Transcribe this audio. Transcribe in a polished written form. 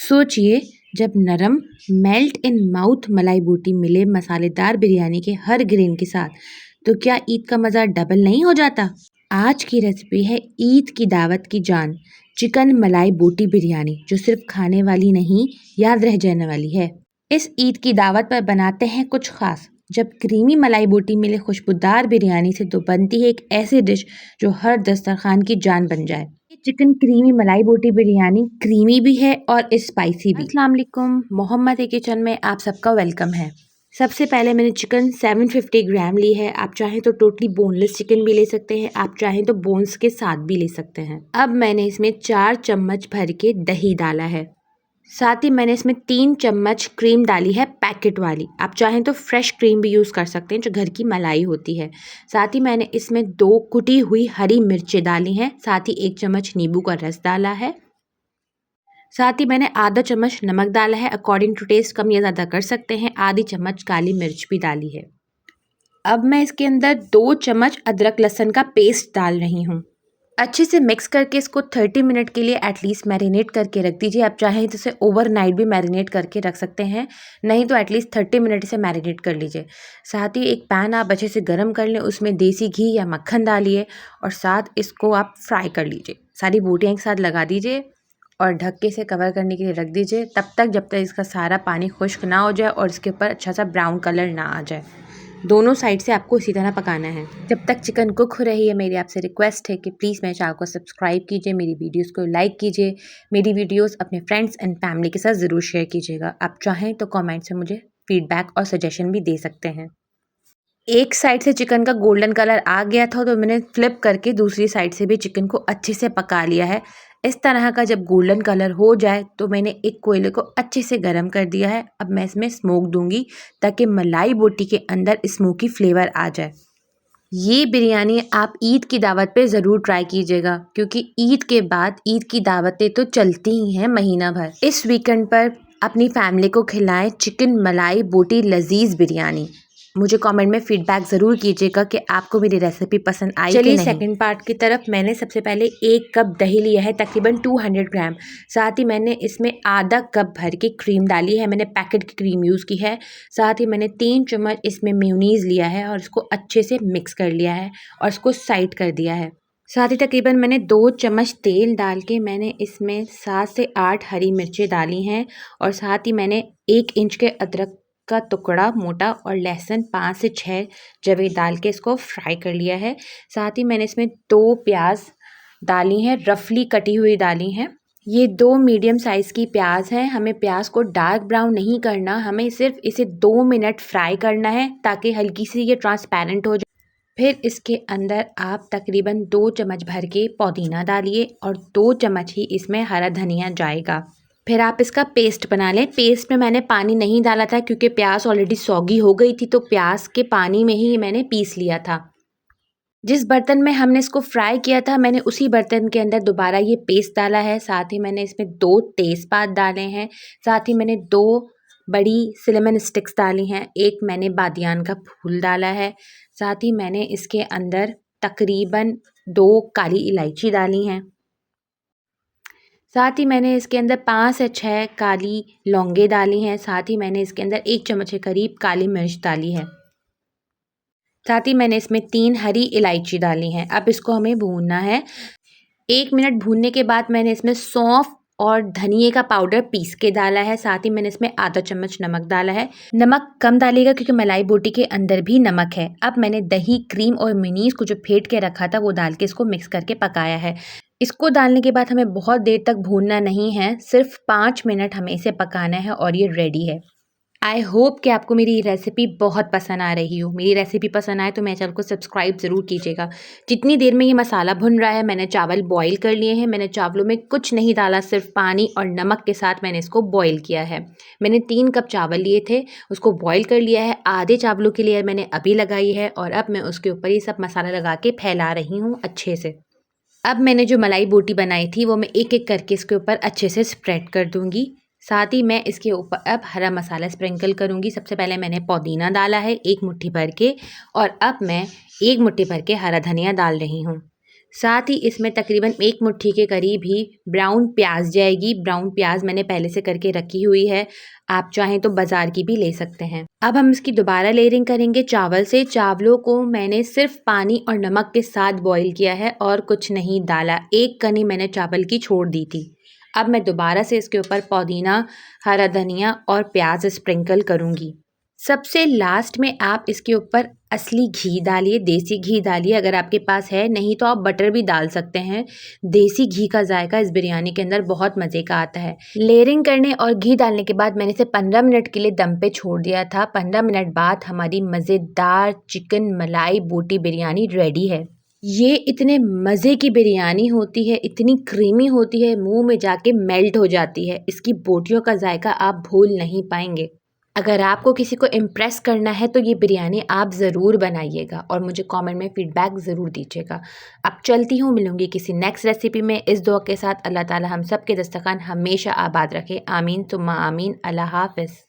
सोचिए, जब नरम मेल्ट इन माउथ मलाई बोटी मिले मसालेदार बिरयानी के हर ग्रेन के साथ, तो क्या ईद का मज़ा डबल नहीं हो जाता। आज की रेसिपी है ईद की दावत की जान, चिकन मलाई बोटी बिरयानी, जो सिर्फ खाने वाली नहीं, याद रह जाने वाली है। इस ईद की दावत पर बनाते हैं कुछ खास। जब क्रीमी मलाई बोटी मिले खुशबूदार बिरयानी से, तो बनती है एक ऐसी डिश जो हर दस्तरखान की जान बन जाए। चिकन क्रीमी मलाई बोटी बिरयानी क्रीमी भी है और स्पाइसी भी। अस्सलाम वालेकुम, मोहम्मद किचन में आप सबका वेलकम है। सबसे पहले मैंने चिकन 750 ग्राम ली है। आप चाहें तो टोटली बोनलेस चिकन भी ले सकते हैं, आप चाहें तो बोन्स के साथ भी ले सकते हैं। अब मैंने इसमें 4 चम्मच भर के दही डाला है। साथ ही मैंने इसमें 3 चम्मच क्रीम डाली है, पैकेट वाली। आप चाहें तो फ्रेश क्रीम भी यूज़ कर सकते हैं, जो घर की मलाई होती है। साथ ही मैंने इसमें 2 कुटी हुई हरी मिर्चें डाली हैं। साथ ही 1 चम्मच नींबू का रस डाला है। साथ ही मैंने आधा चम्मच नमक डाला है, अकॉर्डिंग टू टेस्ट कम या ज़्यादा कर सकते हैं। आधी चम्मच काली मिर्च भी डाली है। अब मैं इसके अंदर 2 चम्मच अदरक लहसुन का पेस्ट डाल रही हूँ। अच्छे से मिक्स करके इसको 30 मिनट के लिए एटलीस्ट मैरिनेट करके रख दीजिए। आप चाहें तो इसे ओवरनाइट भी मैरिनेट करके रख सकते हैं, नहीं तो एटलीस्ट 30 मिनट इसे मैरिनेट कर लीजिए। साथ ही एक पैन आप अच्छे से गर्म कर लें, उसमें देसी घी या मक्खन डालिए और साथ इसको आप फ्राई कर लीजिए। सारी बोटियाँ एक साथ लगा दीजिए और ढक्के से कवर करने के लिए रख दीजिए, तब तक जब तक इसका सारा पानी खुश्क ना हो जाए और इसके ऊपर अच्छा सा ब्राउन कलर ना आ जाए। दोनों साइड से आपको इसी तरह पकाना है। जब तक चिकन कुक हो रही है, मेरी आपसे रिक्वेस्ट है कि प्लीज़ मेरे चैनल को सब्सक्राइब कीजिए, मेरी वीडियोस को लाइक कीजिए, मेरी वीडियोस अपने फ्रेंड्स एंड फैमिली के साथ ज़रूर शेयर कीजिएगा। आप चाहें तो कमेंट से मुझे फीडबैक और सजेशन भी दे सकते हैं। एक साइड से चिकन का गोल्डन कलर आ गया था, तो मैंने फ्लिप करके दूसरी साइड से भी चिकन को अच्छे से पका लिया है। इस तरह का जब गोल्डन कलर हो जाए, तो मैंने एक कोयले को अच्छे से गर्म कर दिया है। अब मैं इसमें स्मोक दूंगी, ताकि मलाई बोटी के अंदर स्मोकी फ्लेवर आ जाए। ये बिरयानी आप ईद की दावत पे ज़रूर ट्राई कीजिएगा, क्योंकि ईद के बाद ईद की दावतें तो चलती ही हैं महीना भर। इस वीकेंड पर अपनी फैमिली को खिलाएं चिकन मलाई बोटी लजीज बिरयानी। मुझे कमेंट में फीडबैक ज़रूर कीजिएगा कि आपको मेरी रेसिपी पसंद आई कि नहीं। चलिए सेकंड पार्ट की तरफ। मैंने सबसे पहले 1 कप दही लिया है, तकरीबन 200 ग्राम। साथ ही मैंने इसमें आधा कप भर के क्रीम डाली है, मैंने पैकेट की क्रीम यूज़ की है। साथ ही मैंने 3 चम्मच इसमें मेयोनीज़ लिया है और इसको अच्छे से मिक्स कर लिया है और इसको साइड कर दिया है। साथ ही तकरीबन मैंने 2 चम्मच तेल डाल के मैंने इसमें 7 से 8 हरी मिर्चें डाली हैं और साथ ही मैंने 1 इंच के अदरक का टुकड़ा मोटा और लहसुन 5 से 6 जवे डाल के इसको फ्राई कर लिया है। साथ ही मैंने इसमें 2 प्याज डाली हैं, रफली कटी हुई डाली हैं। ये 2 मीडियम साइज़ की प्याज हैं। हमें प्याज को डार्क ब्राउन नहीं करना, हमें सिर्फ इसे 2 मिनट फ्राई करना है, ताकि हल्की सी ये ट्रांसपेरेंट हो जाए। फिर इसके अंदर आप तकरीबन 2 चम्मच भर के पुदीना डालिए और 2 चम्मच ही इसमें हरा धनिया जाएगा। फिर आप इसका पेस्ट बना लें। पेस्ट में मैंने पानी नहीं डाला था, क्योंकि प्याज ऑलरेडी सौगी हो गई थी, तो प्याज के पानी में ही मैंने पीस लिया था। जिस बर्तन में हमने इसको फ्राई किया था, मैंने उसी बर्तन के अंदर दोबारा ये पेस्ट डाला है। साथ ही मैंने इसमें 2 तेज़पात डाले हैं। साथ ही मैंने 2 बड़ी सिनेमन स्टिक्स डाली हैं। 1 मैंने बादियान का फूल डाला है। साथ ही मैंने इसके अंदर तकरीबन 2 काली इलायची डाली हैं। साथ ही मैंने इसके अंदर 5 से 6 काली लौंगे डाली हैं। साथ ही मैंने इसके अंदर 1 चम्मच के करीब काली मिर्च डाली है। साथ ही मैंने इसमें 3 हरी इलायची डाली हैं। अब इसको हमें भूनना है। 1 मिनट भूनने के बाद मैंने इसमें सौंफ और धनिए का पाउडर पीस के डाला है। साथ ही मैंने इसमें आधा चम्मच नमक डाला है। नमक कम डालिएगा, क्योंकि मलाई बोटी के अंदर भी नमक है। अब मैंने दही, क्रीम और मेयोनीज़ को जो फेंट के रखा था, वो डाल के इसको मिक्स करके पकाया है। इसको डालने के बाद हमें बहुत देर तक भूनना नहीं है, सिर्फ 5 मिनट हमें इसे पकाना है और ये रेडी है। आई होप कि आपको मेरी रेसिपी बहुत पसंद आ रही हो। मेरी रेसिपी पसंद आए तो मेरे चैनल को सब्सक्राइब ज़रूर कीजिएगा। जितनी देर में ये मसाला भुन रहा है, मैंने चावल बॉईल कर लिए हैं। मैंने चावलों में कुछ नहीं डाला, सिर्फ पानी और नमक के साथ मैंने इसको बॉईल किया है। मैंने 3 कप चावल लिए थे, उसको बॉईल कर लिया है। आधे चावलों की लेयर मैंने अभी लगाई है और अब मैं उसके ऊपर ये सब मसाला लगा के फैला रही हूँ अच्छे से। अब मैंने जो मलाई बोटी बनाई थी, वो मैं एक एक करके इसके ऊपर अच्छे से स्प्रेड कर दूँगी। साथ ही मैं इसके ऊपर अब हरा मसाला स्प्रिंकल करूँगी। सबसे पहले मैंने पुदीना डाला है 1 मुट्ठी भर के, और अब मैं 1 मुट्ठी भर के हरा धनिया डाल रही हूँ। साथ ही इसमें तकरीबन 1 मुट्ठी के करीब ही ब्राउन प्याज जाएगी। ब्राउन प्याज मैंने पहले से करके रखी हुई है, आप चाहें तो बाज़ार की भी ले सकते हैं। अब हम इसकी दोबारा लेयरिंग करेंगे चावल से। चावलों को मैंने सिर्फ पानी और नमक के साथ बॉईल किया है और कुछ नहीं डाला। 1 कनी मैंने चावल की छोड़ दी थी। अब मैं दोबारा से इसके ऊपर पुदीना, हरा धनिया और प्याज स्प्रिंकल करूँगी। सबसे लास्ट में आप इसके ऊपर असली घी डालिए, देसी घी डालिए अगर आपके पास है, नहीं तो आप बटर भी डाल सकते हैं। देसी घी का जायका इस बिरयानी के अंदर बहुत मज़े का आता है। लेयरिंग करने और घी डालने के बाद मैंने इसे 15 मिनट के लिए दम पे छोड़ दिया था। 15 मिनट बाद हमारी मज़ेदार चिकन मलाई बोटी बिरयानी रेडी है। ये इतने मज़े की बिरयानी होती है, इतनी क्रीमी होती है, मुंह में जाके मेल्ट हो जाती है। इसकी बोटियों का जायका आप भूल नहीं पाएंगे। अगर आपको किसी को इम्प्रेस करना है तो ये बिरयानी आप ज़रूर बनाइएगा और मुझे कमेंट में फ़ीडबैक ज़रूर दीजिएगा। अब चलती हूँ, मिलूँगी किसी नेक्स्ट रेसिपी में। इस दुआ के साथ अल्लाह ताला हम सब के दस्तरखान हमेशा आबाद रखे। आमीन सुम्मा आमीन। अल्लाह हाफ़िज़।